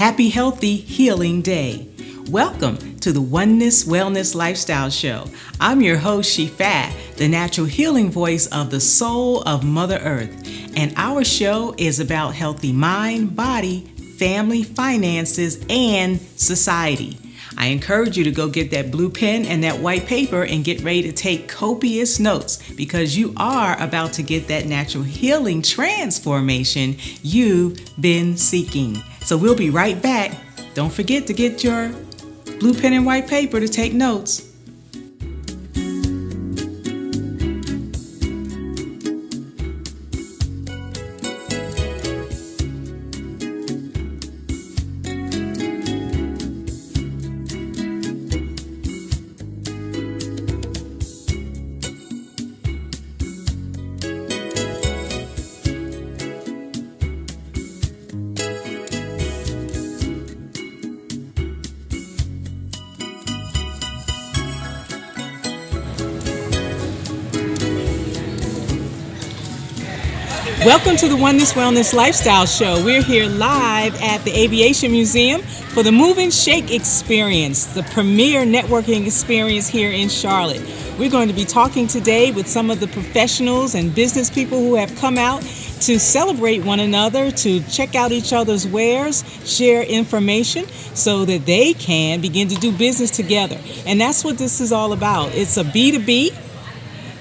Happy, healthy, healing day. Welcome to the Oneness Wellness Lifestyle Show. I'm your host, Shifa, the natural healing voice of the soul of Mother Earth. And our show is about healthy mind, body, family, finances, and society. I encourage you to go get that blue pen and that white paper and get ready to take copious notes because you are about to get that natural healing transformation you've been seeking. So we'll be right back. Don't forget to get your blue pen and white paper to take notes. Welcome to the Oneness Wellness Lifestyle Show. We're here live at the Aviation Museum for the Move and Shake Experience, the premier networking experience here in Charlotte. We're going to be talking today with some of the professionals and business people who have come out to celebrate one another, to check out each other's wares, share information so that they can begin to do business together. And that's what this is all about. It's a B2B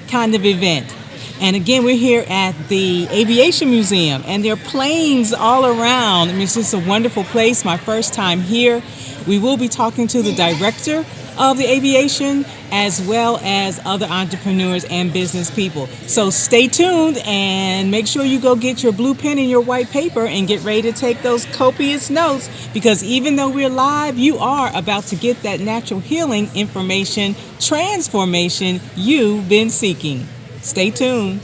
kind of event. And again, we're here at the Aviation Museum, and there are planes all around. I mean, it's just a wonderful place. My first time here. We will be talking to the director of the aviation as well as other entrepreneurs and business people. So stay tuned and make sure you go get your blue pen and your white paper and get ready to take those copious notes, because even though we're live, you are about to get that natural healing information transformation you've been seeking. Stay tuned.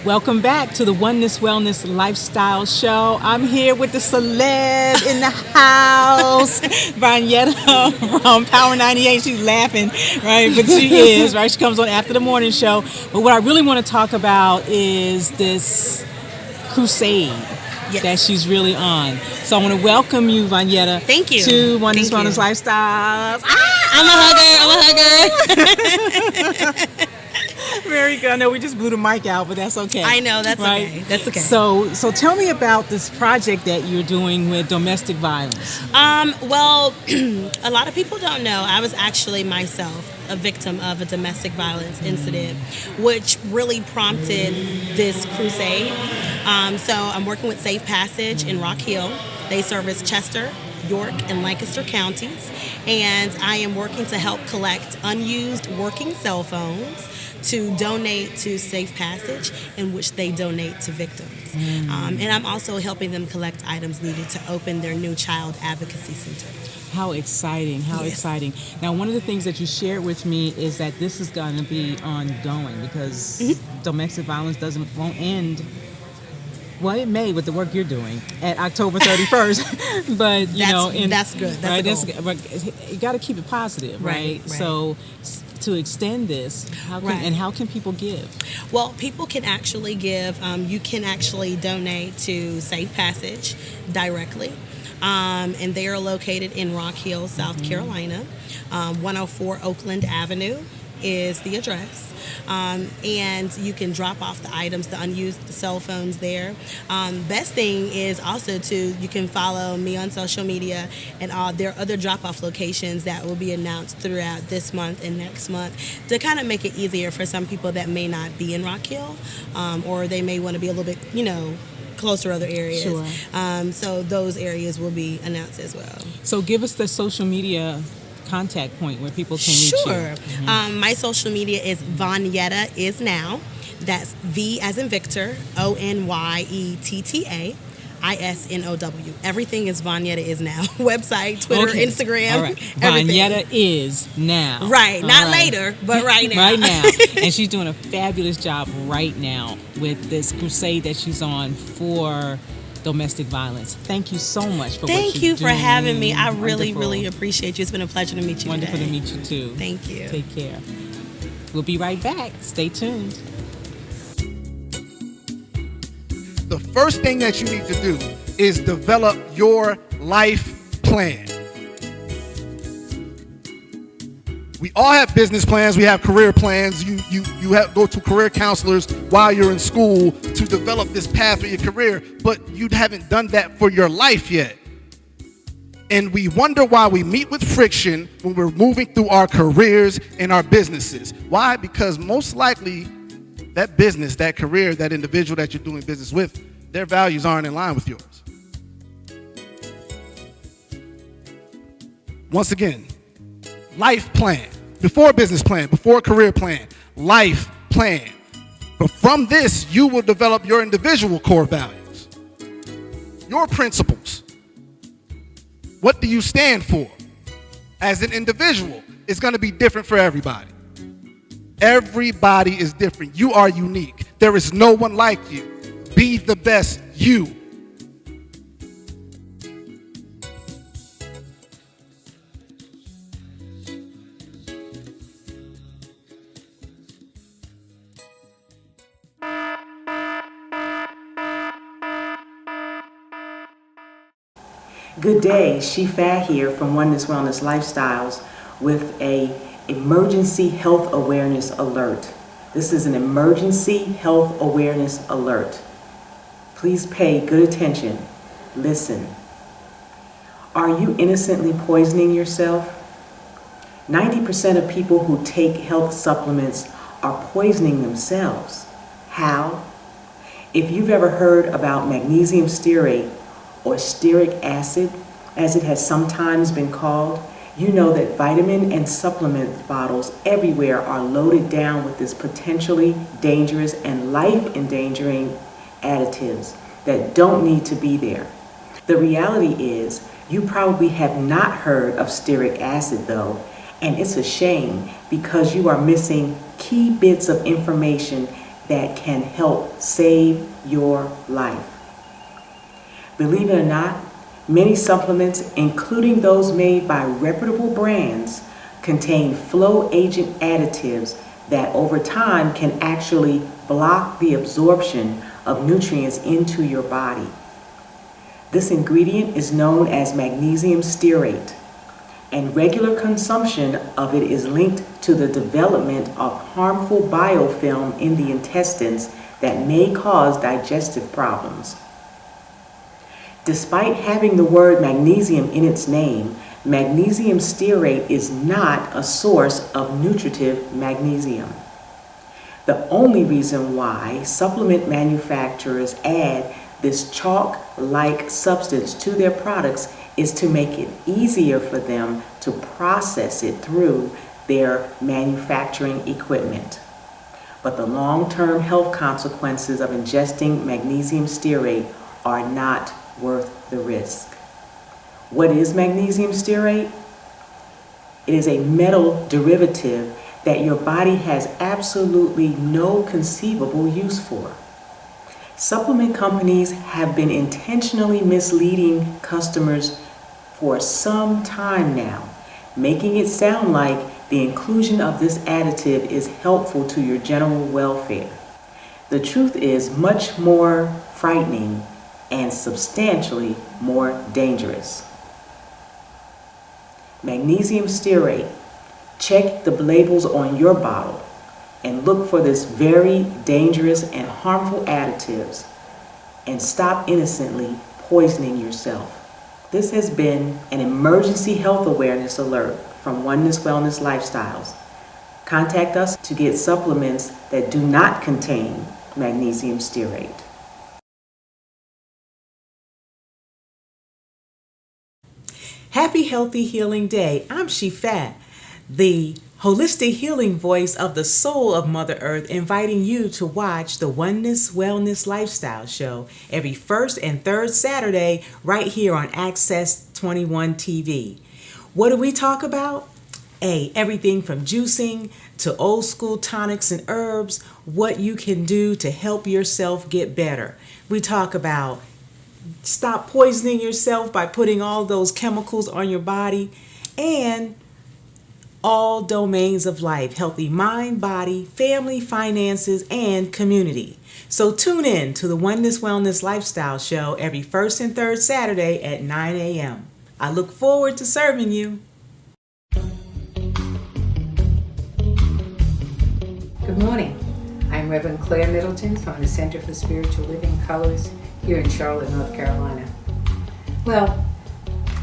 Welcome back to the Oneness Wellness Lifestyle Show. I'm here with the celeb in the house, Vanyetta from Power 98. She's laughing, right? But she is, right? She comes on after the morning show. But what I really want to talk about is this crusade that she's really on. So I want to welcome you, Vanyetta. Thank you. To Oneness Wellness Lifestyle. I'm a hugger. Very good. I know we just blew the mic out, but that's okay. I know, that's right? Okay. That's okay. So tell me about this project that you're doing with domestic violence. Well, a lot of people don't know. I was actually myself a victim of a domestic violence incident, which really prompted this crusade. So I'm working with Safe Passage in Rock Hill. They service Chester, York, and Lancaster counties. And I am working to help collect unused working cell phones to donate to Safe Passage, in which they donate to victims. And I'm also helping them collect items needed to open their new child advocacy center. How exciting, how exciting. Now, one of the things that you shared with me is that this is going to be ongoing because domestic violence won't end. Well, it may with the work you're doing at October 31st, but that's good. That's a goal. But you got to keep it positive, right? So to extend this, how can people give? Well, people can actually give. You can actually donate to Safe Passage directly, and they are located in Rock Hill, South Carolina. 104 Oakland Avenue is the address. And you can drop off the items, the unused cell phones there. Best thing is also you can follow me on social media, and there are other drop-off locations that will be announced throughout this month and next month to kind of make it easier for some people that may not be in Rock Hill, or they may want to be a little bit, closer to other areas. Sure. So those areas will be announced as well. So give us the social media contact point where people can reach you. Sure. My social media is Vanyetta is now. That's V as in Victor, Onyetta, ISNOW. Everything is Vanyetta is now. Website, Twitter, Instagram. All right. Vanyetta is now. Right. Not later, but right now. Right now. And she's doing a fabulous job right now with this crusade that she's on for domestic violence. Thank you so much for what you're doing. Thank you for having me. I really, really appreciate you. It's been a pleasure to meet you Wonderful today. to meet you too. Thank you. Take care. We'll be right back. Stay tuned. The first thing that you need to do is develop your life plan. We all have business plans. We have career plans. You have go to career counselors while you're in school to develop this path for your career, but you haven't done that for your life yet. And we wonder why we meet with friction when we're moving through our careers and our businesses. Why? Because most likely that business, that career, that individual that you're doing business with, their values aren't in line with yours. Once again, life plan. Before business plan, before career plan, life plan. But from this, you will develop your individual core values, your principles. What do you stand for? As an individual, it's going to be different for everybody. Everybody is different. You are unique. There is no one like you. Be the best you. Good day, Shifa here from Oneness Wellness Lifestyles with a emergency health awareness alert. This is an emergency health awareness alert. Please pay good attention. Listen. Are you innocently poisoning yourself? 90% of people who take health supplements are poisoning themselves. How? If you've ever heard about magnesium stearate, or stearic acid, as it has sometimes been called, you know that vitamin and supplement bottles everywhere are loaded down with this potentially dangerous and life-endangering additives that don't need to be there. The reality is, you probably have not heard of stearic acid though, and it's a shame because you are missing key bits of information that can help save your life. Believe it or not, many supplements, including those made by reputable brands, contain flow agent additives that over time can actually block the absorption of nutrients into your body. This ingredient is known as magnesium stearate, and regular consumption of it is linked to the development of harmful biofilm in the intestines that may cause digestive problems. Despite having the word magnesium in its name, magnesium stearate is not a source of nutritive magnesium. The only reason why supplement manufacturers add this chalk-like substance to their products is to make it easier for them to process it through their manufacturing equipment. But the long-term health consequences of ingesting magnesium stearate are not worth the risk. What is magnesium stearate? It is a metal derivative that your body has absolutely no conceivable use for. Supplement companies have been intentionally misleading customers for some time now, making it sound like the inclusion of this additive is helpful to your general welfare. The truth is much more frightening and substantially more dangerous. Magnesium stearate. Check the labels on your bottle and look for this very dangerous and harmful additives and stop innocently poisoning yourself. This has been an emergency health awareness alert from Oneness Wellness Lifestyles. Contact us to get supplements that do not contain magnesium stearate. Happy Healthy Healing Day. I'm Shifa, the holistic healing voice of the soul of Mother Earth, inviting you to watch the Oneness Wellness Lifestyle Show every first and third Saturday right here on Access 21 TV. What do we talk about? Everything from juicing to old school tonics and herbs, what you can do to help yourself get better. We talk about stop poisoning yourself by putting all those chemicals on your body, and all domains of life: healthy mind, body, family, finances, and community. So tune in to the Oneness Wellness Lifestyle Show every first and third Saturday at 9 a.m. I look forward to serving you. Good morning. I'm Reverend Claire Middleton from the Center for Spiritual Living Colors here in Charlotte, North Carolina. Well,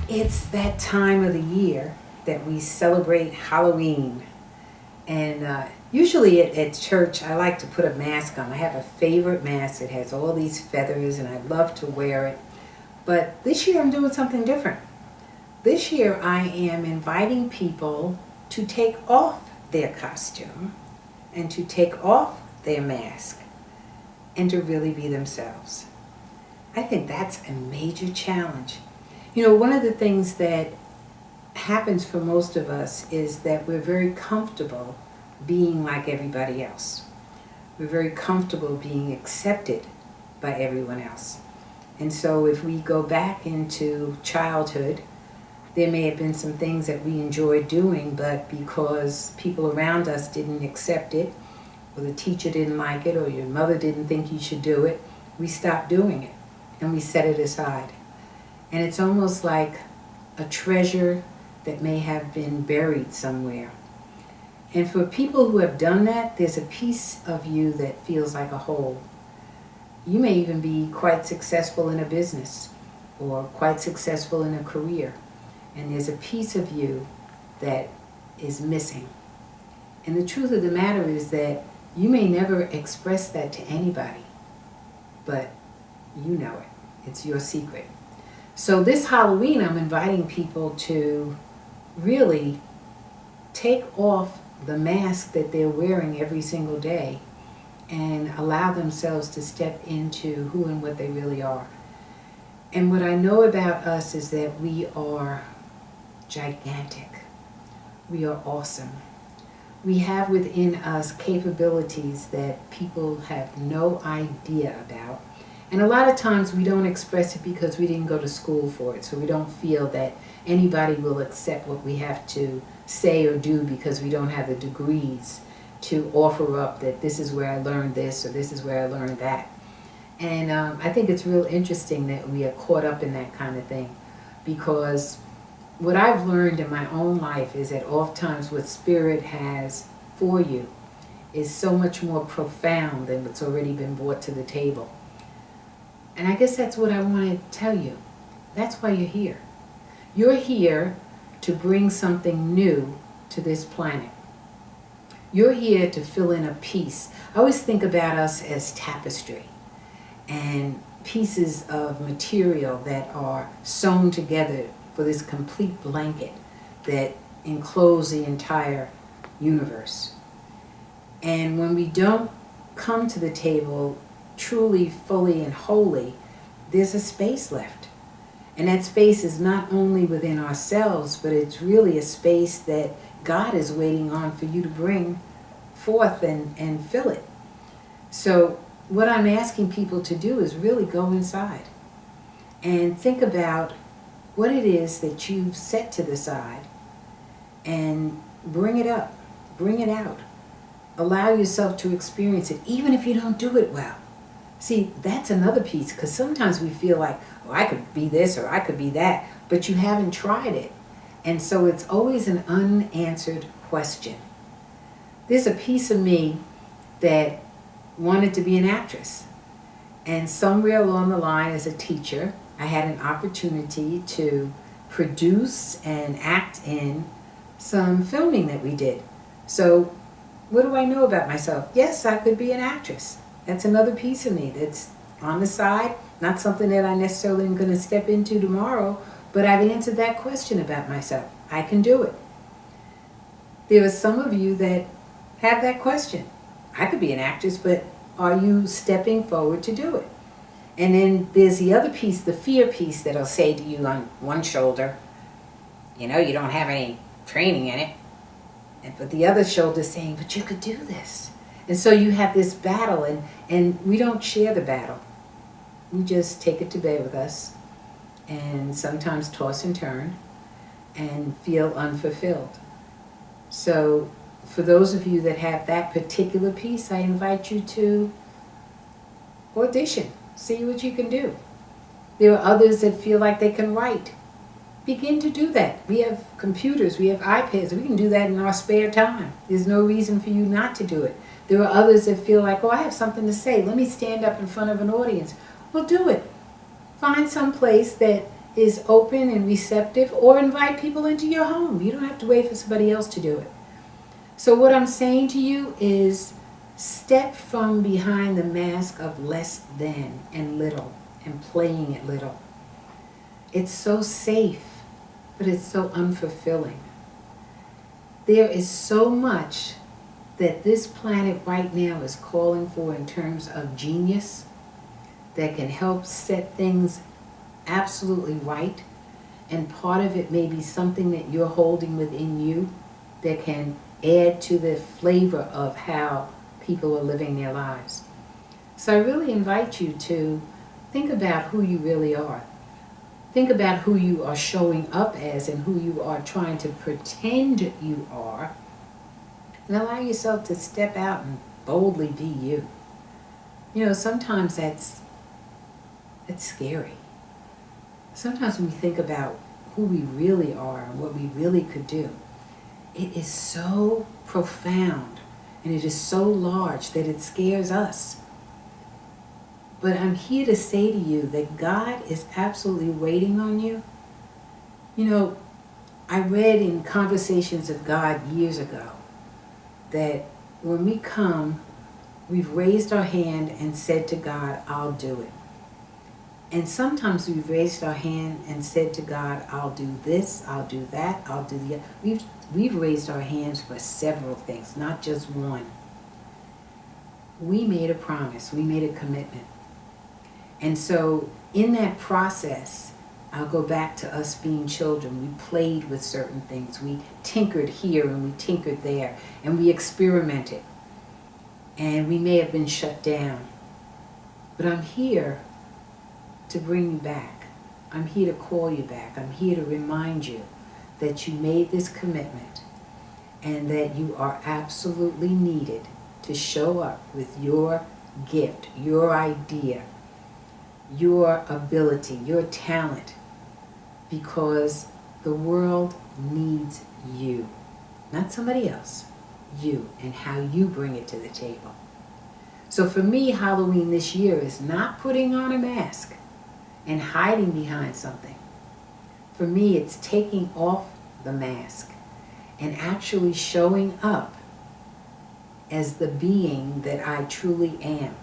it's that time of the year that we celebrate Halloween. And usually at church, I like to put a mask on. I have a favorite mask. It has all these feathers, and I love to wear it. But this year, I'm doing something different. This year, I am inviting people to take off their costume and to take off their mask and to really be themselves. I think that's a major challenge. You know, one of the things that happens for most of us is that we're very comfortable being like everybody else. We're very comfortable being accepted by everyone else. And so if we go back into childhood, there may have been some things that we enjoyed doing, but because people around us didn't accept it, or the teacher didn't like it, or your mother didn't think you should do it, we stopped doing it and we set it aside. And it's almost like a treasure that may have been buried somewhere. And for people who have done that, there's a piece of you that feels like a hole. You may even be quite successful in a business or quite successful in a career, and there's a piece of you that is missing. And the truth of the matter is that you may never express that to anybody, but you know it. It's your secret. So this Halloween, I'm inviting people to really take off the mask that they're wearing every single day and allow themselves to step into who and what they really are. And what I know about us is that we are gigantic. We are awesome. We have within us capabilities that people have no idea about. And a lot of times we don't express it because we didn't go to school for it. So we don't feel that anybody will accept what we have to say or do because we don't have the degrees to offer up that this is where I learned this or this is where I learned that. And I think it's real interesting that we are caught up in that kind of thing, because what I've learned in my own life is that oftentimes what Spirit has for you is so much more profound than what's already been brought to the table. And I guess that's what I want to tell you. That's why you're here. You're here to bring something new to this planet. You're here to fill in a piece. I always think about us as tapestry and pieces of material that are sewn together for this complete blanket that enclose the entire universe. And when we don't come to the table truly, fully, and wholly, there's a space left. And that space is not only within ourselves, but it's really a space that God is waiting on for you to bring forth and fill it. So what I'm asking people to do is really go inside and think about what it is that you've set to the side and bring it up, bring it out. Allow yourself to experience it, even if you don't do it well. See, that's another piece, because sometimes we feel like, oh, I could be this or I could be that, but you haven't tried it. And so it's always an unanswered question. There's a piece of me that wanted to be an actress. And somewhere along the line as a teacher, I had an opportunity to produce and act in some filming that we did. So what do I know about myself? Yes, I could be an actress. That's another piece of me that's on the side, not something that I necessarily am going to step into tomorrow, but I've answered that question about myself. I can do it. There are some of you that have that question. I could be an actress, but are you stepping forward to do it? And then there's the other piece, the fear piece, that'll say to you on one shoulder, you know, you don't have any training in it. But the other shoulder saying, but you could do this. And so you have this battle, and we don't share the battle. We just take it to bed with us and sometimes toss and turn and feel unfulfilled. So for those of you that have that particular piece, I invite you to Audition. See what you can do. There are others that feel like they can write. Begin to do that. We have computers, we have iPads, we can do that in our spare time. There's no reason for you not to do it. There are others that feel like, oh, I have something to say. Let me stand up in front of an audience. Well, do it. Find some place that is open and receptive, or invite people into your home. You don't have to wait for somebody else to do it. So what I'm saying to you is step from behind the mask of less than and little and playing it little. It's so safe, but it's so unfulfilling. There is so much that this planet right now is calling for in terms of genius that can help set things absolutely right. And part of it may be something that you're holding within you that can add to the flavor of how people are living their lives. So I really invite you to think about who you really are. Think about who you are showing up as and who you are trying to pretend you are. And allow yourself to step out and boldly be you. You know, sometimes that's scary. Sometimes when we think about who we really are and what we really could do, it is so profound and it is so large that it scares us. But I'm here to say to you that God is absolutely waiting on you. You know, I read in Conversations of God years ago that when we come, we've raised our hand and said to God, I'll do it. And sometimes we've raised our hand and said to God, I'll do this, I'll do that, I'll do the other. We've raised our hands for several things, not just one. We made a promise, we made a commitment. And so in that process, I'll go back to us being children. We played with certain things. We tinkered here and we tinkered there. And we experimented. And we may have been shut down. But I'm here to bring you back. I'm here to call you back. I'm here to remind you that you made this commitment and that you are absolutely needed to show up with your gift, your idea, your ability, your talent, because the world needs you, not somebody else, you, and how you bring it to the table. So for me, Halloween this year is not putting on a mask and hiding behind something. For me, it's taking off the mask and actually showing up as the being that I truly am,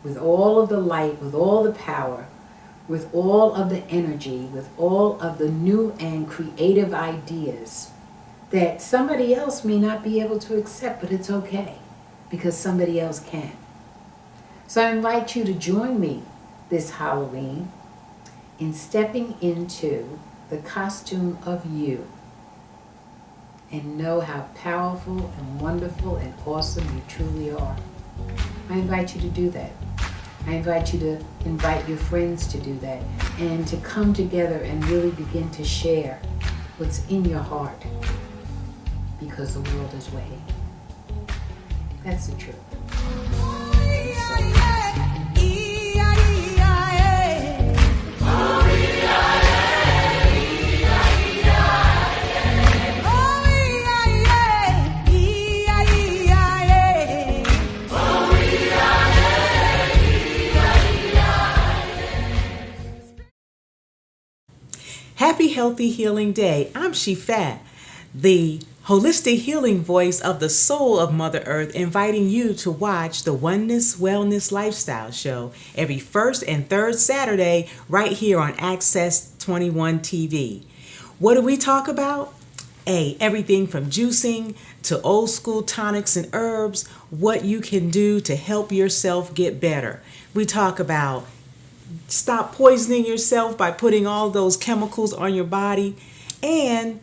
with all of the light, with all the power, with all of the energy, with all of the new and creative ideas that somebody else may not be able to accept, but it's okay, because somebody else can. So I invite you to join me this Halloween in stepping into the costume of you and know how powerful and wonderful and awesome you truly are. I invite you to do that. I invite you to invite your friends to do that and to come together and really begin to share what's in your heart, because the world is waiting. That's the truth. Happy Healthy Healing Day. I'm Shifat, the holistic healing voice of the soul of Mother Earth, inviting you to watch the Oneness Wellness Lifestyle Show every first and third Saturday right here on Access 21 TV. What do we talk about? Everything from juicing to old school tonics and herbs, what you can do to help yourself get better. We talk about stop poisoning yourself by putting all those chemicals on your body, and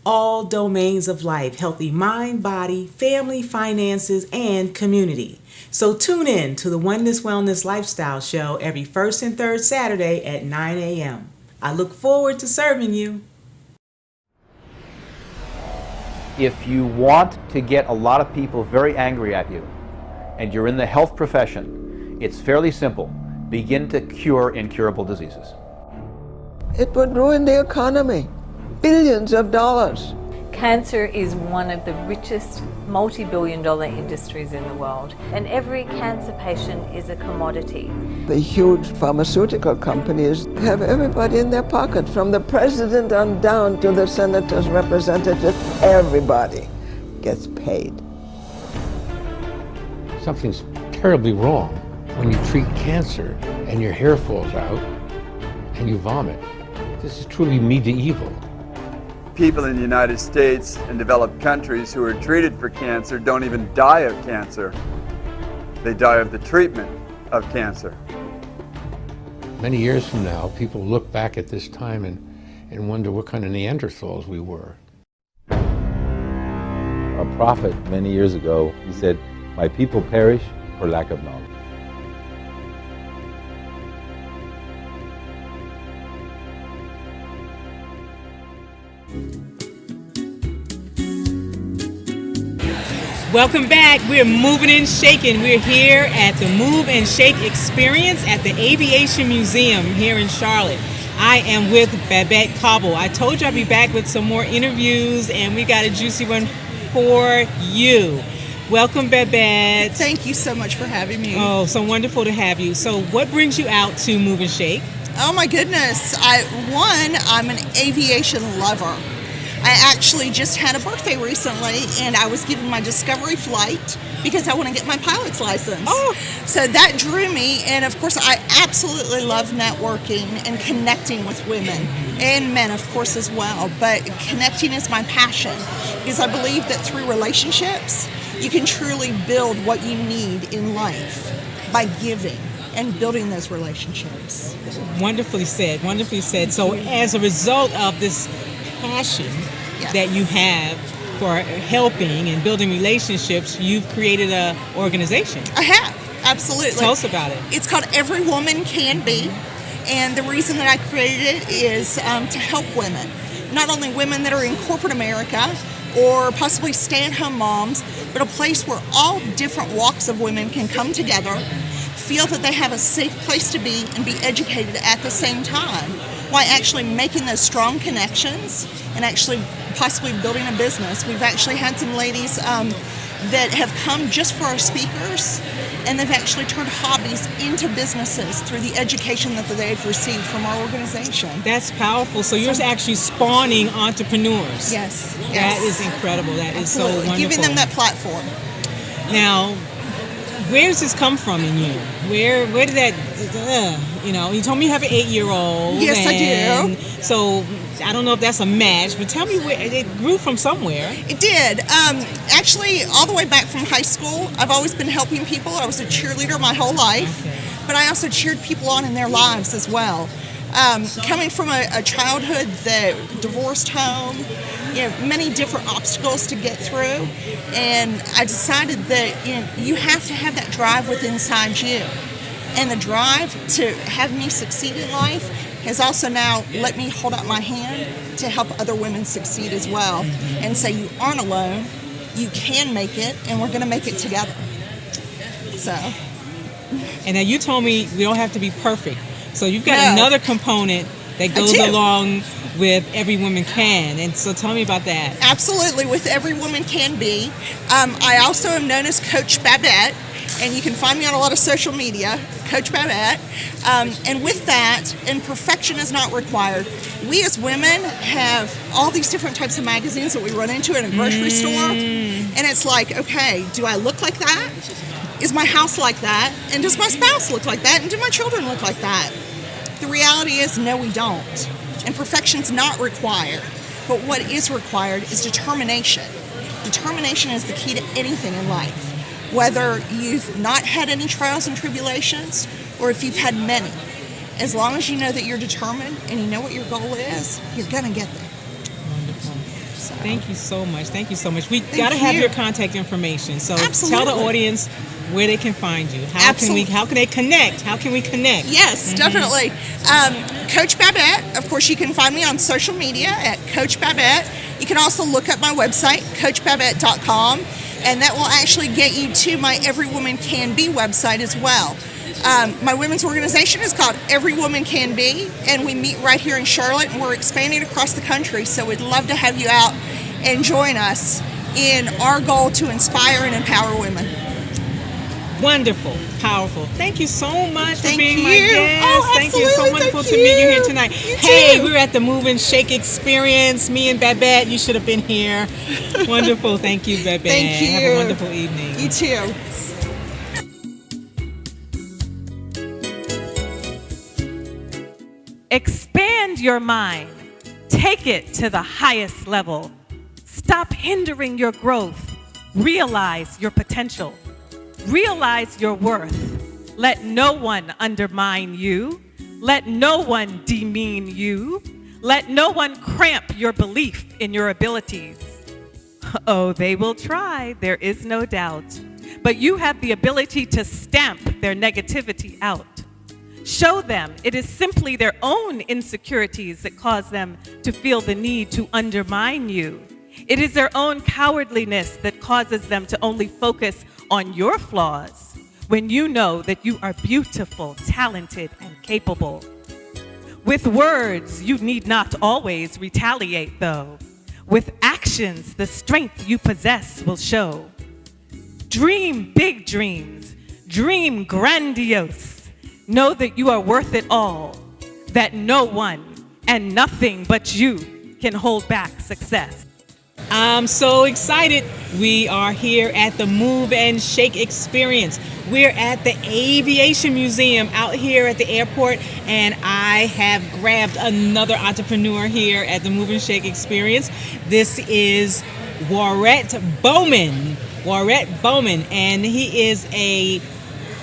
all domains of life: healthy mind, body, family, finances, and community. So tune in to the Oneness Wellness Lifestyle Show every first and third Saturday at 9 a.m. I look forward to serving you. If you want to get a lot of people very angry at you, and you're in the health profession, It's fairly simple. Begin to cure incurable diseases. It would ruin the economy. Billions of dollars. Cancer is one of the richest multi-billion-dollar industries in the world, and every cancer patient is a commodity. The huge pharmaceutical companies have everybody in their pocket, from the president on down to the senator's representative. Everybody gets paid. Something's terribly wrong when you treat cancer and your hair falls out and you vomit. This is truly medieval. People in the United States and developed countries who are treated for cancer don't even die of cancer. They die of the treatment of cancer. Many years from now, people look back at this time and wonder what kind of Neanderthals we were. A prophet many years ago, he said, "My people perish for lack of knowledge." Welcome back. We're moving and shaking. We're here at the Move and Shake Experience at the Aviation Museum here in Charlotte. I am with Babette Cobble. I told you I'd be back with some more interviews, and we got a juicy one for you. Welcome, Babette. Thank you so much for having me. Oh, so wonderful to have you. So what brings you out to Move and Shake? Oh my goodness. I'm an aviation lover. I actually just had a birthday recently, and I was given my discovery flight because I want to get my pilot's license. Oh. So that drew me, and of course I absolutely love networking and connecting with women and men, of course, as well. But connecting is my passion because I believe that through relationships you can truly build what you need in life by giving and building those relationships. Wonderfully said, wonderfully said. So as a result of this passion that you have for helping and building relationships, you've created an organization. I have, absolutely. Tell us about it. It's called Every Woman Can Be, and the reason that I created it is to help women. Not only women that are in corporate America or possibly stay-at-home moms, but a place where all different walks of women can come together, feel that they have a safe place to be, and be educated at the same time, while actually making those strong connections and actually possibly building a business. We've actually had some ladies that have come just for our speakers, and they've actually turned hobbies into businesses through the education that they've received from our organization. That's powerful. So you're actually spawning entrepreneurs. Yes. That is incredible. That is so Absolutely. wonderful. Giving them that platform. Now, where does this come from in you? Where did that, you told me you have an 8-year-old. Yes, I do. So I don't know if that's a match, but tell me where it grew from somewhere. It did. Actually, all the way back from high school, I've always been helping people. I was a cheerleader my whole life, but I also cheered people on in their lives as well. Coming from a childhood that divorced home, many different obstacles to get through, and I decided that you have to have that drive within inside you, and the drive to have me succeed in life has also now let me hold out my hand to help other women succeed as well, and say you aren't alone, you can make it, and we're going to make it together. So. And now you told me we don't have to be perfect. So you've got another component that goes along with Every Woman Can. And so tell me about that. Absolutely, with Every Woman Can Be. I also am known as Coach Babette, and you can find me on a lot of social media, Coach Babette. And with that, and perfection is not required. We as women have all these different types of magazines that we run into in a grocery store. And it's like, okay, do I look like that? Is my house like that? And does my spouse look like that? And do my children look like that? The reality is, no, we don't. And perfection's not required. But what is required is determination. Determination is the key to anything in life. Whether you've not had any trials and tribulations, or if you've had many. As long as you know that you're determined and you know what your goal is, you're going to get there. Wonderful. So. Thank you so much. Thank you so much. We got to have your contact information. So tell the audience where they can find you. How can they connect? How can we connect? Yes, definitely. Coach Babette, of course, you can find me on social media at Coach Babette. You can also look up my website, coachbabette.com, and that will actually get you to my Every Woman Can Be website as well. My women's organization is called Every Woman Can Be, and we meet right here in Charlotte, and we're expanding across the country. So we'd love to have you out and join us in our goal to inspire and empower women. Wonderful, powerful. Thank you so much for Thank being you. my guest. Oh, Thank you. So absolutely. wonderful Thank to meet you here you. tonight. You Hey, too. we're at the Move and Shake Experience. Me and Babette, you should have been here. Wonderful. Thank you, Babette. Thank you. Have a wonderful evening. You too. Expand your mind. Take it to the highest level. Stop hindering your growth. Realize your potential. Realize your worth. Let no one undermine you. Let no one demean you. Let no one cramp your belief in your abilities. Oh, they will try, there is no doubt. But you have the ability to stamp their negativity out. Show them it is simply their own insecurities that cause them to feel the need to undermine you. It is their own cowardliness that causes them to only focus on your flaws when you know that you are beautiful, talented, and capable. With words, you need not always retaliate, though. With actions, the strength you possess will show. Dream big dreams. Dream grandiose. Know that you are worth it all, that no one and nothing but you can hold back success. I'm so excited. We are here at the Move and Shake Experience. We're at the Aviation Museum out here at the airport, and I have grabbed another entrepreneur here at the Move and Shake Experience. This is Warrett Bowman. Warrett Bowman, and he is a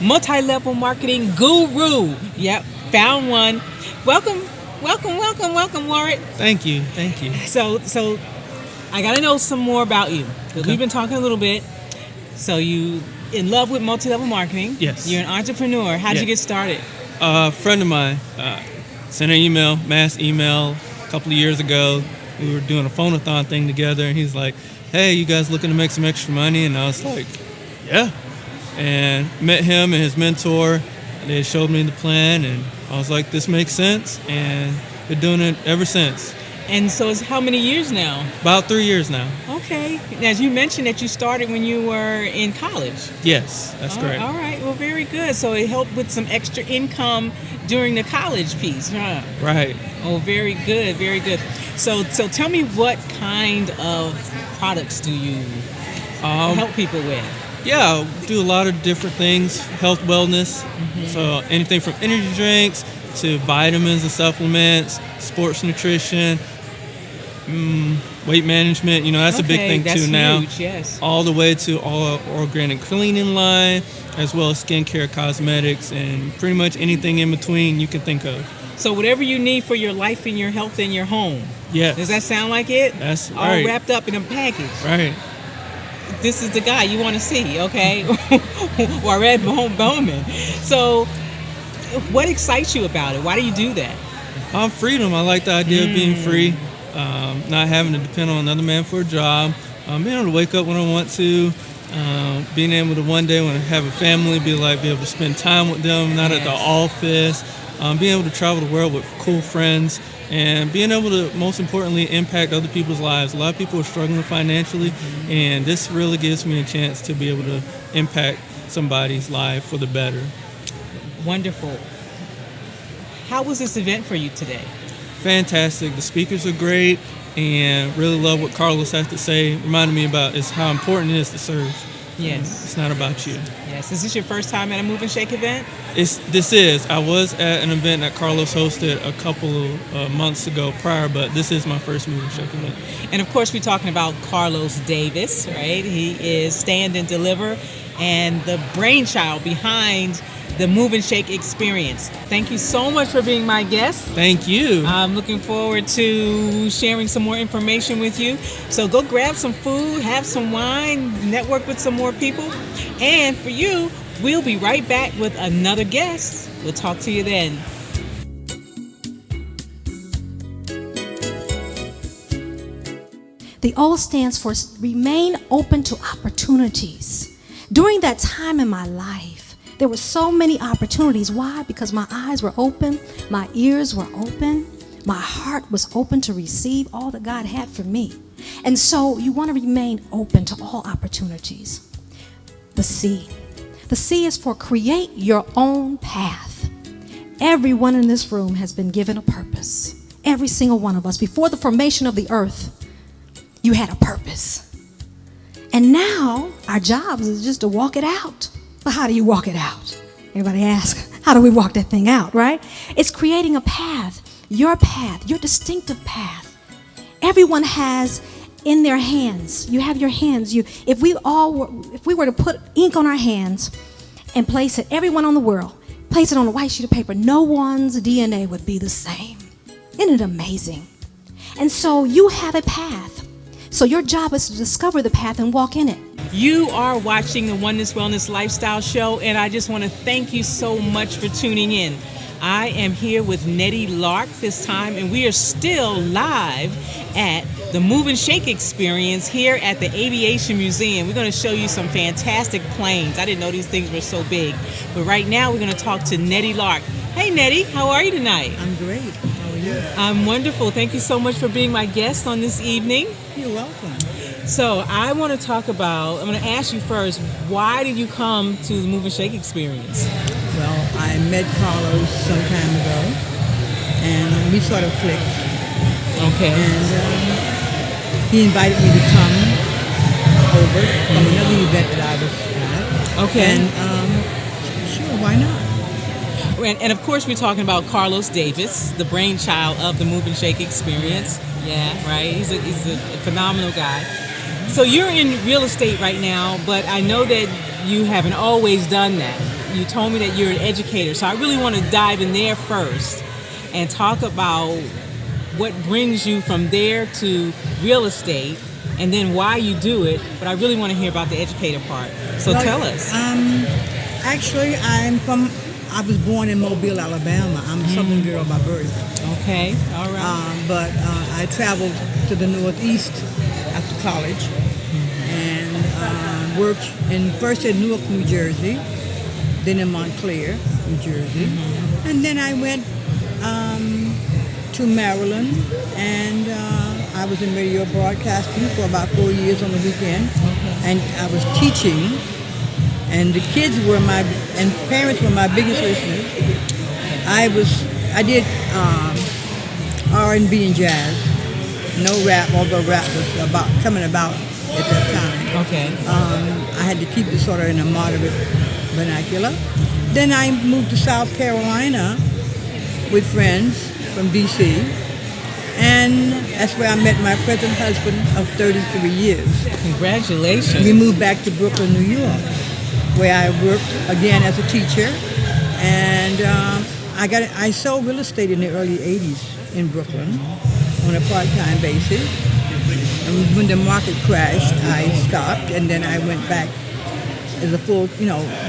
multi-level marketing guru. Yep, found one. Welcome, Warrett. Thank you. So I gotta know some more about you. Okay. We've been talking a little bit. So you in love with multi-level marketing. Yes. You're an entrepreneur. How'd you get started? A friend of mine sent an email, mass email, a couple of years ago. We were doing a phone-a-thon thing together, and he's like, "Hey, you guys looking to make some extra money?" And I was like, "Yeah." And met him and his mentor. They showed me the plan, and I was like, "This makes sense," and been doing it ever since. And so it's how many years now? About 3 years now. Okay. Now, as you mentioned that you started when you were in college. Yes, that's correct. All right. Well, very good. So it helped with some extra income during the college piece, huh? Right. Oh, very good. Very good. So tell me, what kind of products do you help people with? Yeah, do a lot of different things, health, wellness. Mm-hmm. So anything from energy drinks to vitamins and supplements, sports nutrition, weight management. You know, that's a big thing that's too now. Huge, yes. All the way to all organic cleaning line, as well as skincare, cosmetics, and pretty much anything in between you can think of. So whatever you need for your life and your health in your home. Yes. Does that sound like it? That's all right. wrapped up in a package. Right. This is the guy you want to see, okay? Warrett Bowman. So what excites you about it? Why do you do that? Freedom. I like the idea of being free, not having to depend on another man for a job, being able to wake up when I want to, being able to one day when I have a family, be able to spend time with them, not at the office, being able to travel the world with cool friends, and being able to, most importantly, impact other people's lives. A lot of people are struggling financially, and this really gives me a chance to be able to impact somebody's life for the better. Wonderful. How was this event for you today? Fantastic. The speakers are great, and really love what Carlos has to say. Reminded me about is how important it is to serve. Yes. It's not about you. Yes. Is this your first time at a Move and Shake event? I was at an event that Carlos hosted a couple of months ago prior, but this is my first Move and Shake event. And of course, we're talking about Carlos Davis, right? He is Stand and Deliver and the brainchild behind the Move and Shake Experience. Thank you so much for being my guest. Thank you. I'm looking forward to sharing some more information with you. So go grab some food, have some wine, network with some more people. And for you, we'll be right back with another guest. We'll talk to you then. The O stands for remain open to opportunities. During that time in my life, There were so many opportunities. Why? Because my eyes were open, my ears were open, my heart was open to receive all that God had for me. And so you want to remain open to all opportunities. The C. The C is for create your own path. Everyone in this room has been given a purpose. Every single one of us. Before the formation of the earth, you had a purpose. And now our job is just to walk it out. But how do you walk it out? Everybody asks, how do we walk that thing out, right? It's creating a path, your distinctive path. Everyone has in their hands. You have your hands. If we were to put ink on our hands and place it, everyone on the world, place it on a white sheet of paper, no one's DNA would be the same. Isn't it amazing? And so you have a path. So your job is to discover the path and walk in it. You are watching the Oneness Wellness Lifestyle Show, and I just want to thank you so much for tuning in. I am here with Nettie Lark this time, and we are still live at the Move and Shake Experience here at the Aviation Museum. We're going to show you some fantastic planes. I didn't know these things were so big. But right now, we're going to talk to Nettie Lark. Hey, Nettie, how are you tonight? I'm great. How are you? I'm wonderful. Thank you so much for being my guest on this evening. You're welcome. So I want to talk about, I'm going to ask you first, why did you come to the Move and Shake Experience? Well, I met Carlos some time ago, and we sort of clicked. Okay. And he invited me to come over from another event that I was at. Okay. And sure, why not? And of course, we're talking about Carlos Davis, the brainchild of the Move and Shake Experience. Yeah, right. He's a phenomenal guy. So you're in real estate right now, but I know that you haven't always done that. You told me that you're an educator, so I really want to dive in there first and talk about what brings you from there to real estate and then why you do it, but I really want to hear about the educator part. So tell us. Actually, I was born in Mobile, Alabama. I'm a Southern girl by birth. Okay, all right. But I traveled to the Northeast after college and worked first in Newark, New Jersey, then in Montclair, New Jersey, and then I went to Maryland, and I was in radio broadcasting for about 4 years on the weekend, and I was teaching. And the kids were and parents were my biggest listeners. I did R&B and jazz, no rap, although rap was coming about at that time. Okay. I had to keep it sort of in a moderate vernacular. Then I moved to South Carolina with friends from D.C. And that's where I met my present husband of 33 years. Congratulations. We moved back to Brooklyn, New York, where I worked again as a teacher, and I sold real estate in the early '80s in Brooklyn on a part-time basis. And when the market crashed, I stopped, and then I went back as a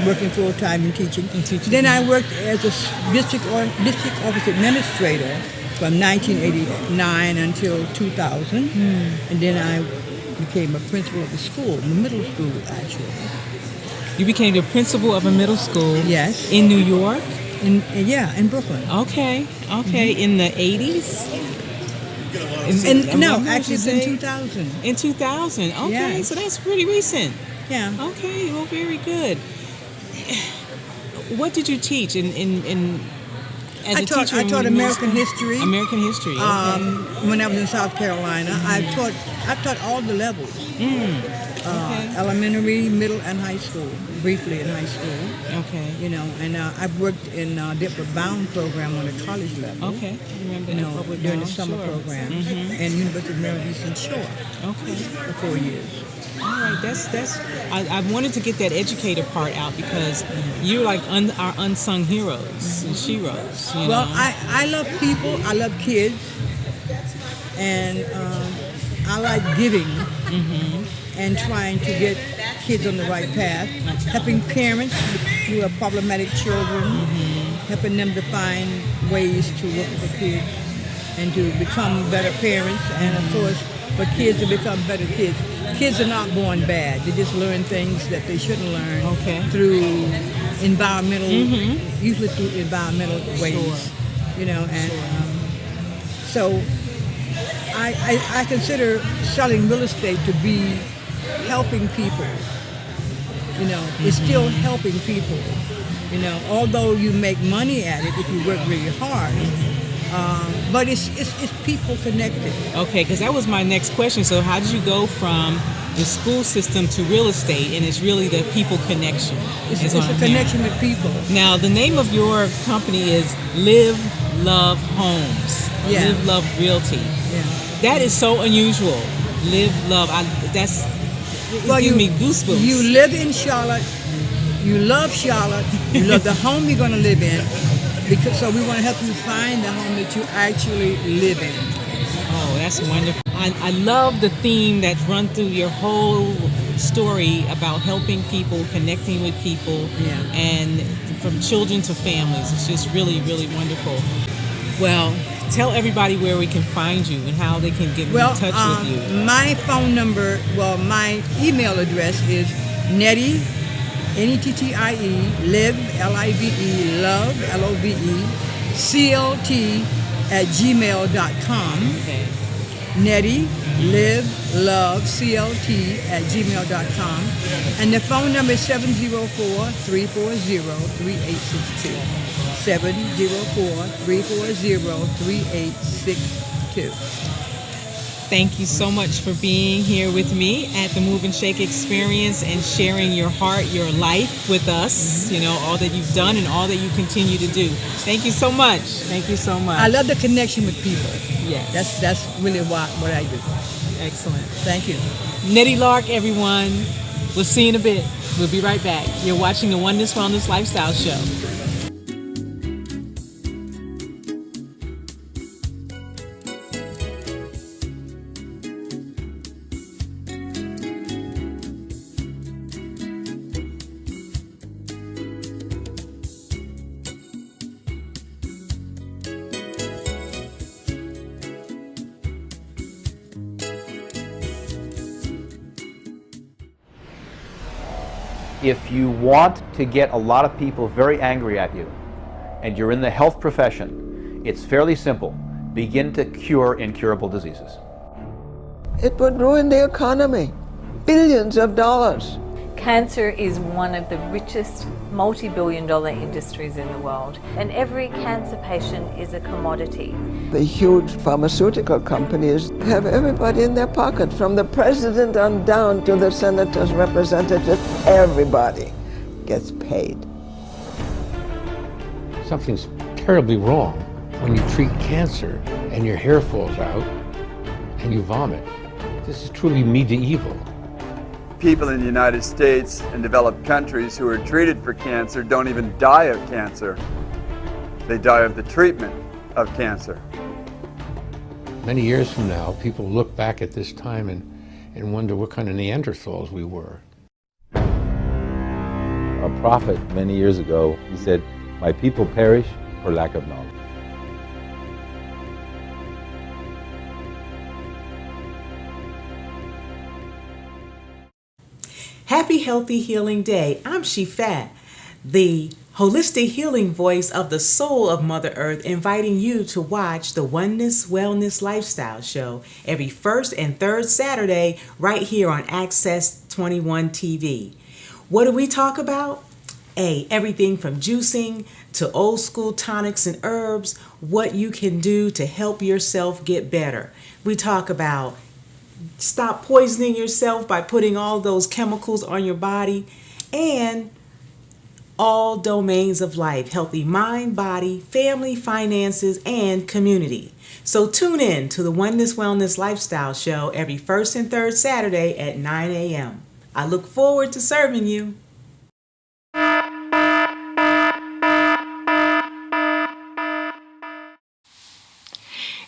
working full-time and teaching. Then I worked as a district office administrator from 1989 until 2000, and then I became a principal of the school, the middle school actually. You became the principal of a middle school. Yes. In New York? In Brooklyn. Okay. In the 80s? Actually it's in 2000. In 2000. Okay, yes. So that's pretty recent. Yeah. Okay, well, very good. What did you teach I taught American history. American history. Okay. When I was in South Carolina, I taught all the levels. Elementary, middle, and high school. Briefly in high school. Okay. And I've worked in Dipper Bound program on the college level. Okay. I remember during the summer program, and University of Maryland Eastern Shore. Okay. For 4 years. All right, that's. I wanted to get that educator part out because you're like our unsung heroes and sheroes. Well, I love people. I love kids, and I like giving and trying to get kids on the right path, helping parents who have problematic children, helping them to find ways to work with the kids and to become better parents, and of course, for kids to become better kids. Kids are not born bad. They just learn things that they shouldn't learn through environmental, usually through environmental ways, you know, and so I consider selling real estate to be helping people. You know, it's still helping people. You know, although you make money at it if you work really hard, but it's people connected. Okay, because that was my next question. So how did you go from the school system to real estate, and it's really the people connection? It's a connection with people. Now, the name of your company is Live Love Homes. Yeah. Live Love Realty. Yeah. That is so unusual. Live Love. That's giving me goosebumps. You live in Charlotte. You love Charlotte. You love the home you're going to live in. So we want to help you find the home that you actually live in. Oh, that's wonderful. I love the theme that's run through your whole story about helping people, connecting with people, and from children to families. It's just really, really wonderful. Well, tell everybody where we can find you and how they can get in touch with you. My phone number, my email address is Nettie, Nettie, live, L-I-V-E, love, L-O-V-E, CLT @gmail.com. Okay. Nettie, live, love, CLT @gmail.com. And the phone number is 704-340-3862. 704-340-3862. Thank you so much for being here with me at the Move and Shake Experience and sharing your heart, your life with us, you know, all that you've done and all that you continue to do. Thank you so much. Thank you so much. I love the connection with people. Yes. That's really what I do. Excellent. Thank you. Nettie Lark, everyone. We'll see you in a bit. We'll be right back. You're watching the Oneness Wellness Lifestyle Show. If you want to get a lot of people very angry at you, and you're in the health profession, it's fairly simple. Begin to cure incurable diseases. It would ruin the economy. Billions of dollars. Cancer is one of the richest multi-billion-dollar industries in the world, and every cancer patient is a commodity. The huge pharmaceutical companies have everybody in their pocket, from the president on down to the senators, representatives. Everybody gets paid. Something's terribly wrong when you treat cancer and your hair falls out and you vomit. This is truly medieval. People in the United States and developed countries who are treated for cancer don't even die of cancer. They die of the treatment of cancer. Many years from now, people look back at this time and wonder what kind of Neanderthals we were. A prophet many years ago, he said, "My people perish for lack of knowledge." Happy Healthy Healing Day. I'm Shifa, the holistic healing voice of the soul of Mother Earth, inviting you to watch the Oneness Wellness Lifestyle Show every first and third Saturday right here on Access 21 TV. What do we talk about? Everything from juicing to old school tonics and herbs, what you can do to help yourself get better. We talk about stop poisoning yourself by putting all those chemicals on your body, and all domains of life: healthy mind, body, family, finances, and community. So tune in to the Oneness Wellness Lifestyle Show every first and third Saturday at 9 a.m. I look forward to serving you.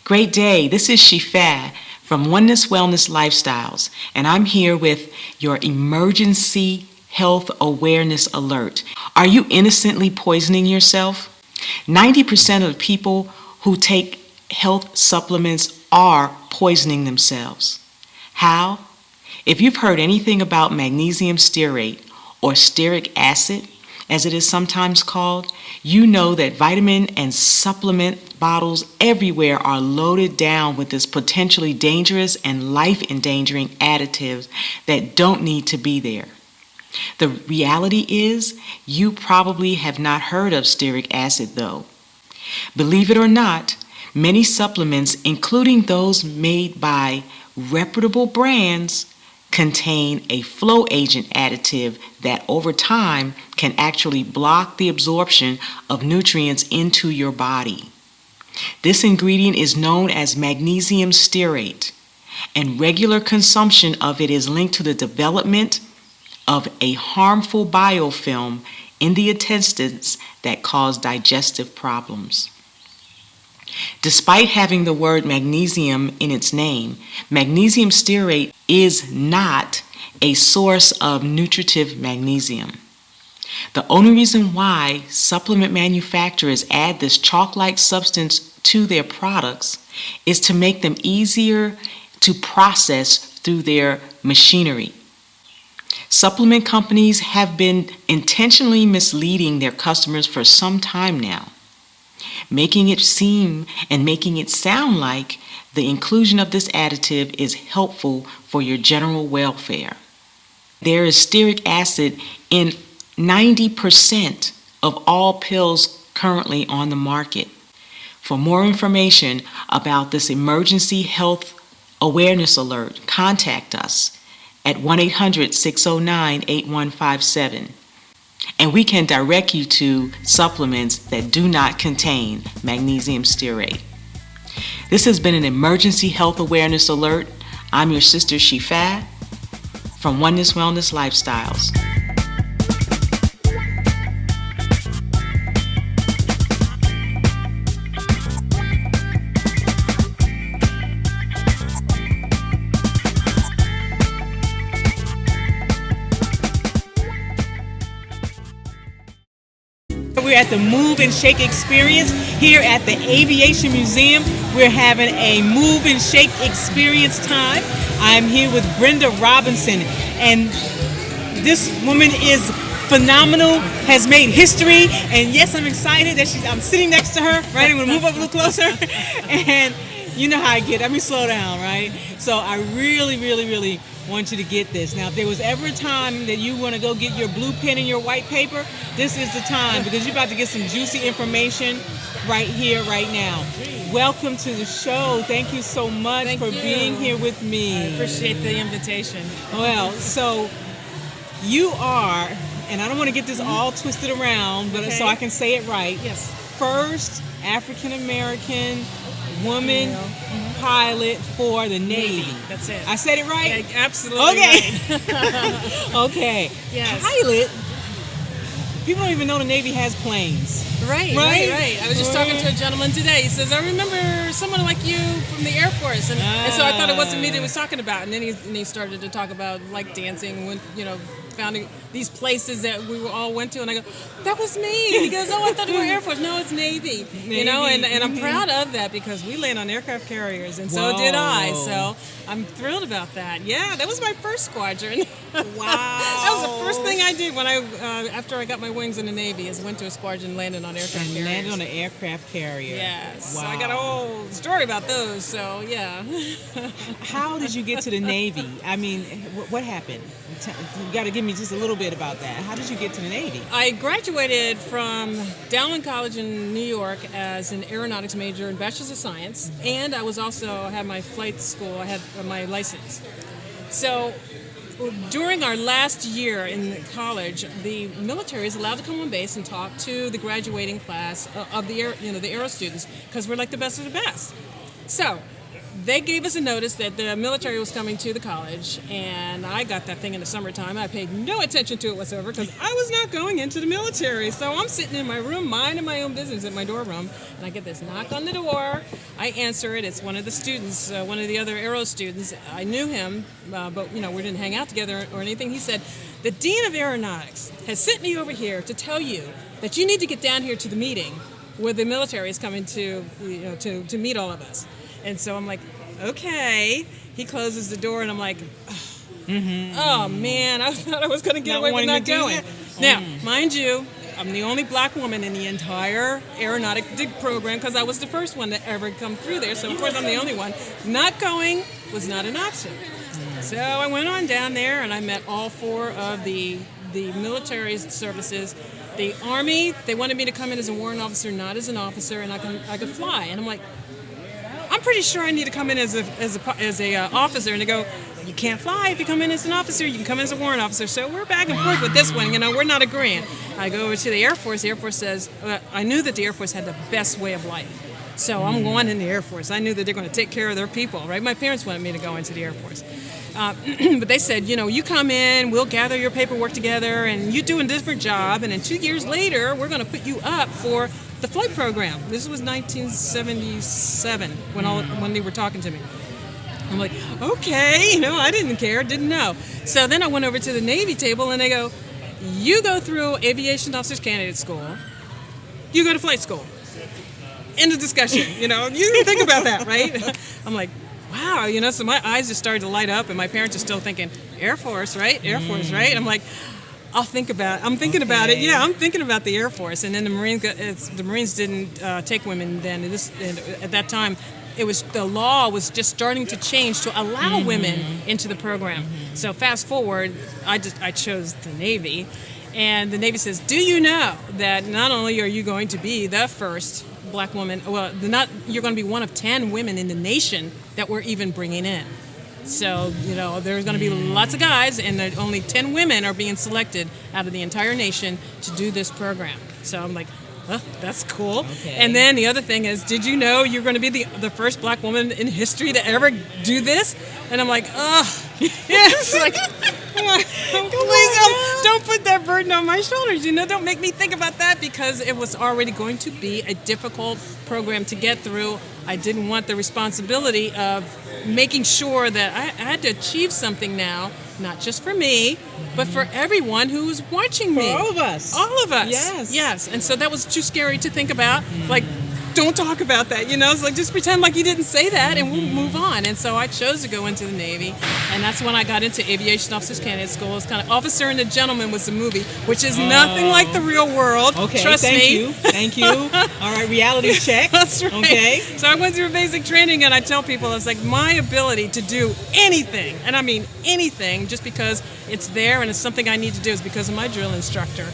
Great day. This is Shifa from Oneness Wellness Lifestyles, and I'm here with your emergency health awareness alert. Are you innocently poisoning yourself? 90% of people who take health supplements are poisoning themselves. How? If you've heard anything about magnesium stearate or stearic acid, as it is sometimes called, you know that vitamin and supplement bottles everywhere are loaded down with this potentially dangerous and life-endangering additives that don't need to be there. The reality is, you probably have not heard of stearic acid though. Believe it or not, many supplements, including those made by reputable brands, contain a flow agent additive that over time can actually block the absorption of nutrients into your body. This ingredient is known as magnesium stearate, and regular consumption of it is linked to the development of a harmful biofilm in the intestines that cause digestive problems. Despite having the word magnesium in its name, magnesium stearate is not a source of nutritive magnesium. The only reason why supplement manufacturers add this chalk-like substance to their products is to make them easier to process through their machinery. Supplement companies have been intentionally misleading their customers for some time now, making it seem and making it sound like the inclusion of this additive is helpful for your general welfare. There is stearic acid in 90% of all pills currently on the market. For more information about this emergency health awareness alert, contact us at 1-800-609-8157. And we can direct you to supplements that do not contain magnesium stearate. This has been an emergency health awareness alert. I'm your sister Shifa from Oneness Wellness Lifestyles. We're at the Move and Shake experience here at the Aviation Museum. We're having a Move and Shake experience time. I'm here with Brenda Robinson, and this woman is phenomenal, has made history, and yes, I'm excited that I'm sitting next to her, right? I'm gonna move up a little closer, and you know how I get. Let me slow down, right? So I really want you to get this. Now, if there was ever a time that you want to go get your blue pen and your white paper, this is the time, because you're about to get some juicy information right here, right now. Welcome to the show. Thank you so much for being here with me. I appreciate the invitation. Well, so you are, and I don't want to get this all twisted around, but so I can say it right. Yes. First African American woman pilot for the Navy. That's it. I said it right? Yeah, absolutely. Okay. Right. Okay. Yes. Pilot. People don't even know the Navy has planes. Right. I was just talking to a gentleman today. He says, I remember someone like you from the Air Force. And so I thought it wasn't me that he was talking about. And then he started to talk about like dancing, when, founding these places that we all went to. And I go, that was me. He goes, oh, I thought you were Air Force. No, it's Navy. And I'm proud of that because we land on aircraft carriers. And so did I. So I'm thrilled about that. Yeah, that was my first squadron. Wow. That was the first thing I did when after I got my wings in the Navy, is went to a squadron and landed on aircraft carriers. Landed on an aircraft carrier. Yes. Wow. So I got a whole story about those, so yeah. How did you get to the Navy? I mean, what happened? You got to give me just a little bit about that. How did you get to the Navy? I graduated from Dowling College in New York as an aeronautics major and Bachelor's of Science, and I had my flight school, I had my license. So during our last year in college, the military is allowed to come on base and talk to the graduating class of the aero students, because we're like the best of the best. So they gave us a notice that the military was coming to the college, and I got that thing in the summertime. I paid no attention to it whatsoever because I was not going into the military. So I'm sitting in my room, minding my own business at my dorm room, and I get this knock on the door. I answer it. It's one of the students, one of the other aero students. I knew him, but we didn't hang out together or anything. He said, the Dean of Aeronautics has sent me over here to tell you that you need to get down here to the meeting where the military is coming to meet all of us. And so I'm like, okay. He closes the door, and I'm like, oh man, I thought I was going to get away with not going. Now, mind you, I'm the only black woman in the entire aeronautic program because I was the first one to ever come through there. So of course I'm the only one. Not going was not an option. So I went on down there and I met all 4 of the military services. The Army, they wanted me to come in as a warrant officer, not as an officer, and I could fly. And I'm like, I'm pretty sure I need to come in as a officer. And they go, you can't fly if you come in as an officer. You can come in as a warrant officer. So we're back and forth with this one. We're not agreeing. I go over to the Air Force. The Air Force says, I knew that the Air Force had the best way of life. So I'm going in the Air Force. I knew that they're going to take care of their people, right? My parents wanted me to go into the Air Force. But they said, you come in, we'll gather your paperwork together, and you do a different job, and then 2 years later, we're going to put you up for the flight program. This was 1977 when they were talking to me. I'm like, okay, I didn't care, didn't know. So then I went over to the Navy table, and they go, you go through Aviation Officers Candidate School, you go to flight school. End of discussion. You didn't think about that, right? I'm like, wow, so my eyes just started to light up, and my parents are still thinking, Air Force, right? Air Force, right? I'm like, I'm thinking about it. Yeah, I'm thinking about the Air Force. And then the Marines didn't take women then. At that time, the law was just starting to change to allow women into the program. So fast forward, I chose the Navy, and the Navy says, do you know that not only are you going to be the first black woman, you're going to be one of 10 women in the nation that we're even bringing in. So, there's going to be lots of guys, and only 10 women are being selected out of the entire nation to do this program. So I'm like, oh, that's cool. Okay. And then the other thing is, did you know you're going to be the first black woman in history to ever do this? And I'm like, oh, yes, like, please don't put that burden on my shoulders. Don't make me think about that, because it was already going to be a difficult program to get through. I didn't want the responsibility of making sure that I had to achieve something now, not just for me, but for everyone who was watching me. For all of us. All of us. Yes. Yes. And so that was too scary to think about. Like, don't talk about that, It's like, just pretend like you didn't say that and we'll move on. And so I chose to go into the Navy, and that's when I got into Aviation Officers Candidate School. It's kind of Officer and the Gentleman was the movie, which is nothing like the real world. Okay, Trust me. Thank you. All right, reality check. That's right. Okay. So I went through basic training, and I tell people, it's like my ability to do anything, and I mean anything, just because it's there and it's something I need to do, is because of my drill instructor.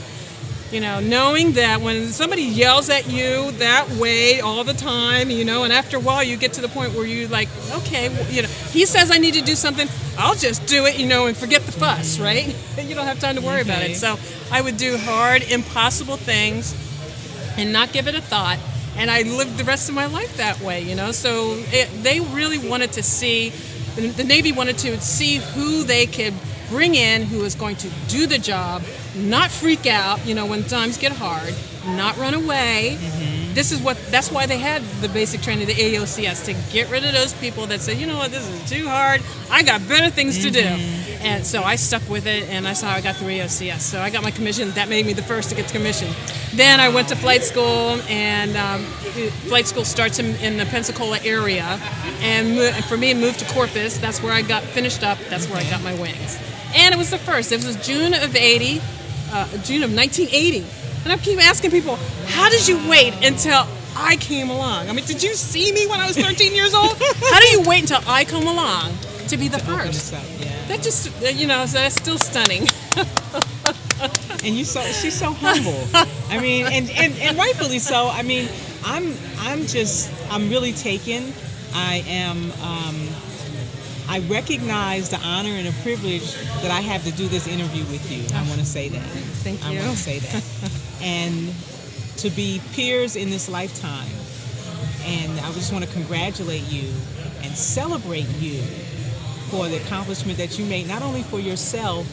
Knowing that when somebody yells at you that way all the time, and after a while you get to the point where you're like, okay, he says I need to do something, I'll just do it, and forget the fuss, right? You don't have time to worry about it. So I would do hard, impossible things and not give it a thought. And I lived the rest of my life that way, So they really wanted to see, the Navy wanted to see who they could bring in who is going to do the job, not freak out, when times get hard, not run away. That's why they had the basic training, the AOCS, to get rid of those people that say, this is too hard, I got better things to do. And so I stuck with it, and that's how I got through AOCS. So I got my commission. That made me the first to get the commission. Then I went to flight school, and flight school starts in the Pensacola area. And for me, moved to Corpus. That's where I got finished up. That's where I got my wings. And it was the first. It was June of 1980. And I keep asking people, how did you wait until I came along? I mean, did you see me when I was 13 years old? How do you wait until I come along to be the first? That just, that's still stunning. And she's so humble. I mean, and rightfully so. I mean, I'm really taken. I recognize the honor and the privilege that I have to do this interview with you. I want to say that. Thank you. I want to say that. And to be peers in this lifetime. And I just want to congratulate you and celebrate you for the accomplishment that you made, not only for yourself,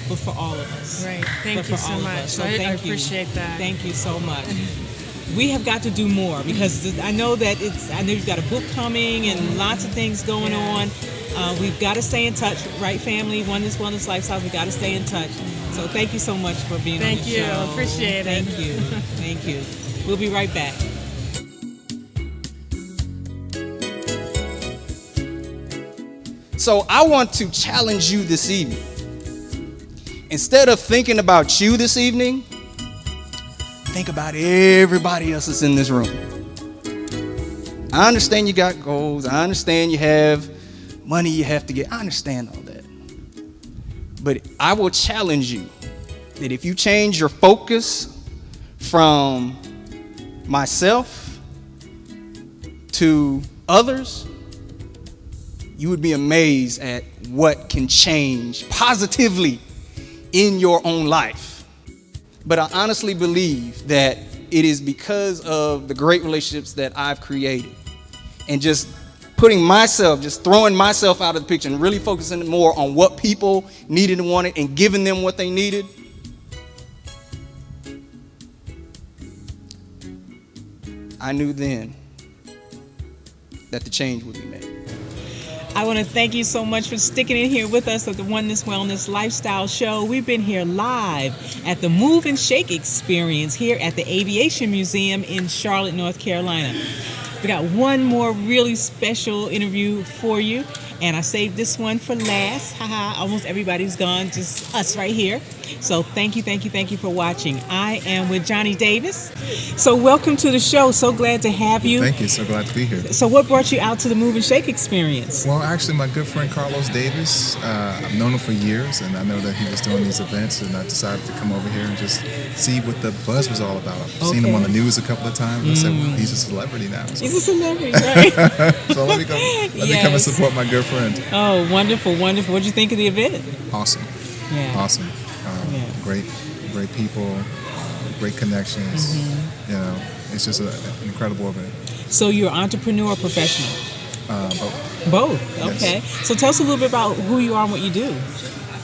but for all of us. Right. Thank you so much. So I appreciate that. Thank you so much. We have got to do more, because I know you've got a book coming and lots of things going on. We've got to stay in touch, right, family? Oneness, Wellness, Lifestyles. We've got to stay in touch. So thank you so much for being on the show. Thank you. Appreciate it. Thank you. Thank you. We'll be right back. So I want to challenge you this evening. Instead of thinking about you this evening, think about everybody else that's in this room. I understand you got goals. I understand you have money you have to get. I understand all that. But I will challenge you that if you change your focus from myself to others, you would be amazed at what can change positively in your own life. But I honestly believe that it is because of the great relationships that I've created and just throwing myself out of the picture and really focusing more on what people needed and wanted and giving them what they needed. I knew then that the change would be made. I want to thank you so much for sticking in here with us at the Oneness Wellness Lifestyle Show. We've been here live at the Move and Shake Experience here at the Aviation Museum in Charlotte, North Carolina. We got one more really special interview for you, and I saved this one for last. Haha, almost everybody's gone, just us right here. So thank you for watching. I am with Johnny Davis. So welcome to the show. So glad to have you. Thank you. So glad to be here. So what brought you out to the Move and Shake Experience? Well, actually, my good friend Carlos Davis, I've known him for years, and I know that he was doing these events, and I decided to come over here and just see what the buzz was all about. I've seen him on the news a couple of times. I said, well, he's a celebrity now. So. He's a celebrity, right? So let me come and support my good friend. Oh, wonderful. What did you think of the event? Awesome. Yeah. Awesome. Great people, great connections. You know, it's just an incredible event. So you're an entrepreneur or professional? Both. Both. Okay. Yes. So tell us a little bit about who you are and what you do.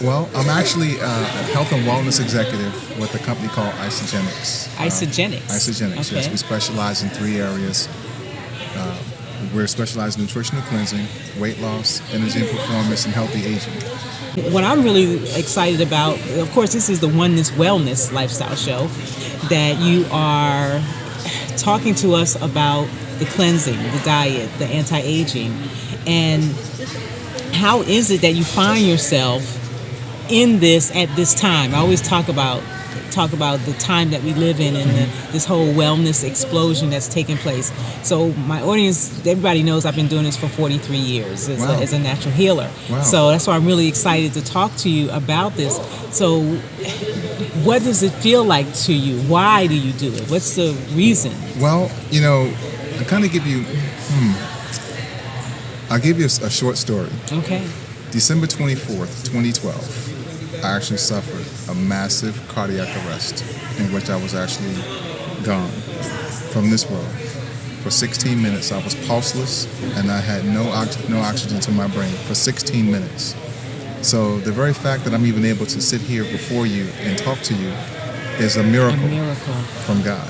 Well, I'm actually a health and wellness executive with a company called Isogenics. Isogenics. Okay. Yes. We specialize in 3 areas. We're specialized in nutritional cleansing, weight loss, energy and performance, and healthy aging. What I'm really excited about, of course, this is the Oneness Wellness Lifestyle Show, that you are talking to us about the cleansing, the diet, the anti-aging, and how is it that you find yourself in this at this time? I always talk about the time that we live in and this whole wellness explosion that's taking place. So my audience, everybody knows I've been doing this for 43 years as a natural healer. Wow. So that's why I'm really excited to talk to you about this. So what does it feel like to you? Why do you do it? What's the reason? Well, you know, I kind of give you, I'll give you a short story. Okay. December 24th, 2012. I actually suffered a massive cardiac arrest in which I was actually gone from this world. For 16 minutes, I was pulseless, and I had no oxygen to my brain for 16 minutes. So the very fact that I'm even able to sit here before you and talk to you is a miracle from God.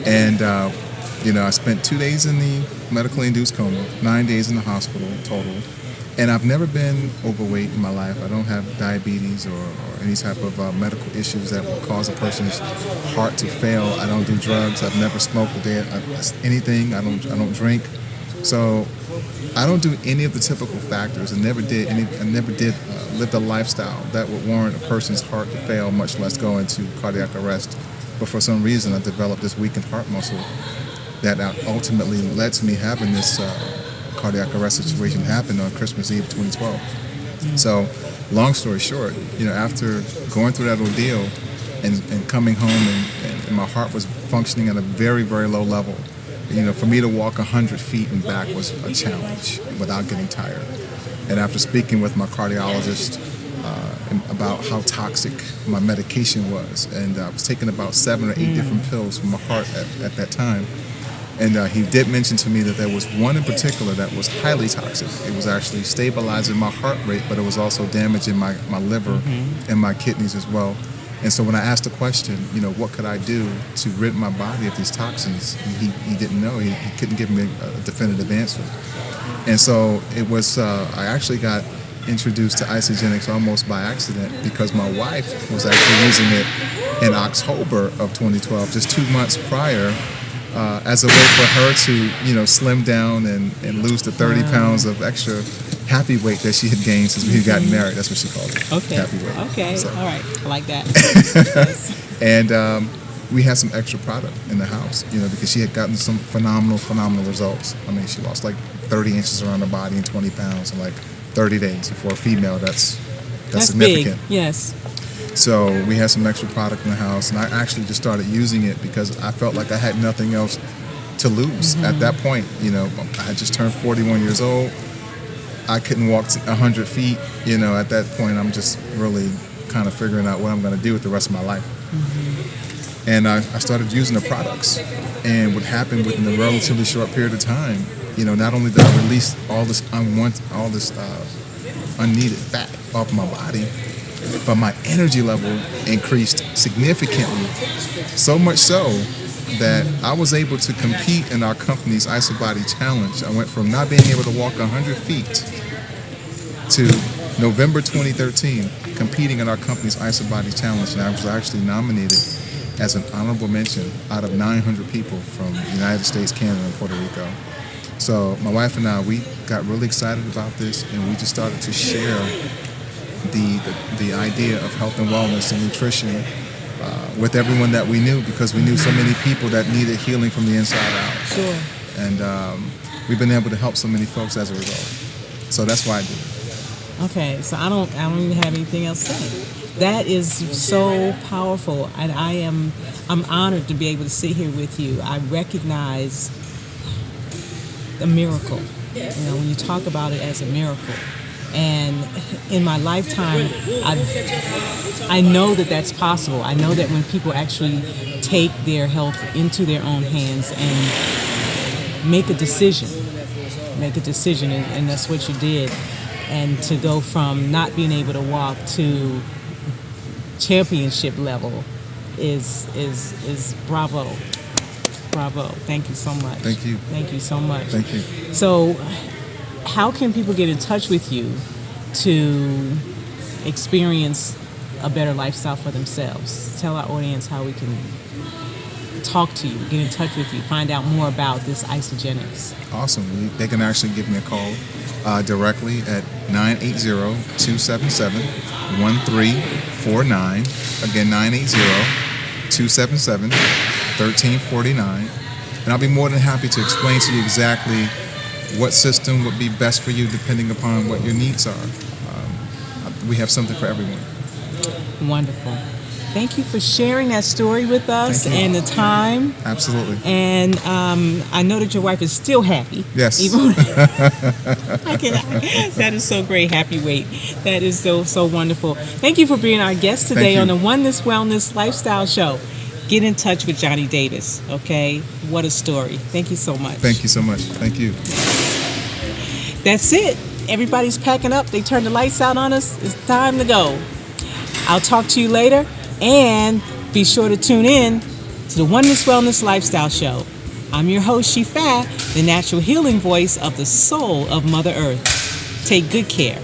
And, you know, I spent 2 days in the medically induced coma, 9 days in the hospital total. And I've never been overweight in my life. I don't have diabetes or any type of medical issues that will cause a person's heart to fail. I don't do drugs. I've never smoked anything. I don't drink. So I don't do any of the typical factors, and never did live a lifestyle that would warrant a person's heart to fail, much less go into cardiac arrest. But for some reason, I developed this weakened heart muscle that ultimately led to me having this cardiac arrest situation happen on Christmas Eve 2012. So, long story short, you know, after going through that ordeal and coming home and my heart was functioning at a very, very low level, you know, for me to walk 100 feet and back was a challenge without getting tired. And after speaking with my cardiologist about how toxic my medication was, and I was taking about 7 or 8 different pills for my heart at that time. And he did mention to me that there was one in particular that was highly toxic. It was actually stabilizing my heart rate, but it was also damaging my liver and my kidneys as well. And so when I asked the question, you know, what could I do to rid my body of these toxins, he didn't know. He couldn't give me a definitive answer. And so it was, I actually got introduced to Isogenics almost by accident because my wife was actually using it in October of 2012, just 2 months prior, as a way for her to, you know, slim down and lose the 30 pounds of extra happy weight that she had gained since we had gotten married. That's what she called it. Okay. Happy weight. Okay. So. All right. I like that. And we had some extra product in the house, because she had gotten some phenomenal results. I mean, she lost like 30 inches around her body and 20 pounds in like 30 days. And for a female, that's significant. Big. Yes. So we had some extra product in the house, and I actually just started using it because I felt like I had nothing else to lose at that point. I had just turned 41 years old. I couldn't walk 100 feet. At that point, I'm just really kind of figuring out what I'm going to do with the rest of my life. And I started using the products. And what happened within a relatively short period of time, not only did I release all this unneeded fat off my body, but my energy level increased significantly. So much so that I was able to compete in our company's IsoBody Challenge. I went from not being able to walk 100 feet to November 2013 competing in our company's IsoBody Challenge, and I was actually nominated as an honorable mention out of 900 people from the United States, Canada, and Puerto Rico. So my wife and I, we got really excited about this, and we just started to share the idea of health and wellness and nutrition with everyone that we knew, because we knew so many people that needed healing from the inside out. Sure. And we've been able to help so many folks as a result. So that's why I do it. Okay, so I don't even have anything else to say. That is so powerful, and I'm honored to be able to sit here with you. I recognize a miracle. When you talk about it as a miracle. And in my lifetime, I know that that's possible. I know that when people actually take their health into their own hands and make a decision, and that's what you did. And to go from not being able to walk to championship level is bravo. Bravo. Thank you so much. Thank you. Thank you so much. Thank you. So, how can people get in touch with you to experience a better lifestyle for themselves? Tell our audience how we can talk to you, get in touch with you, find out more about this Isogenics. Awesome. They can actually give me a call directly at 980-277-1349. Again, 980-277-1349. And I'll be more than happy to explain to you exactly what system would be best for you depending upon what your needs are. We have something for everyone. Wonderful. Thank you for sharing that story with us and the time. Absolutely. And I know that your wife is still happy. Yes. That is so great. Happy weight. That is so wonderful. Thank you for being our guest today on the Oneness Wellness Lifestyle Show. Get in touch with Johnny Davis, okay? What a story. Thank you so much. Thank you so much. Thank you. That's it. Everybody's packing up. They turned the lights out on us. It's time to go. I'll talk to you later. And be sure to tune in to the Oneness Wellness Lifestyle Show. I'm your host, Shifa, the natural healing voice of the soul of Mother Earth. Take good care.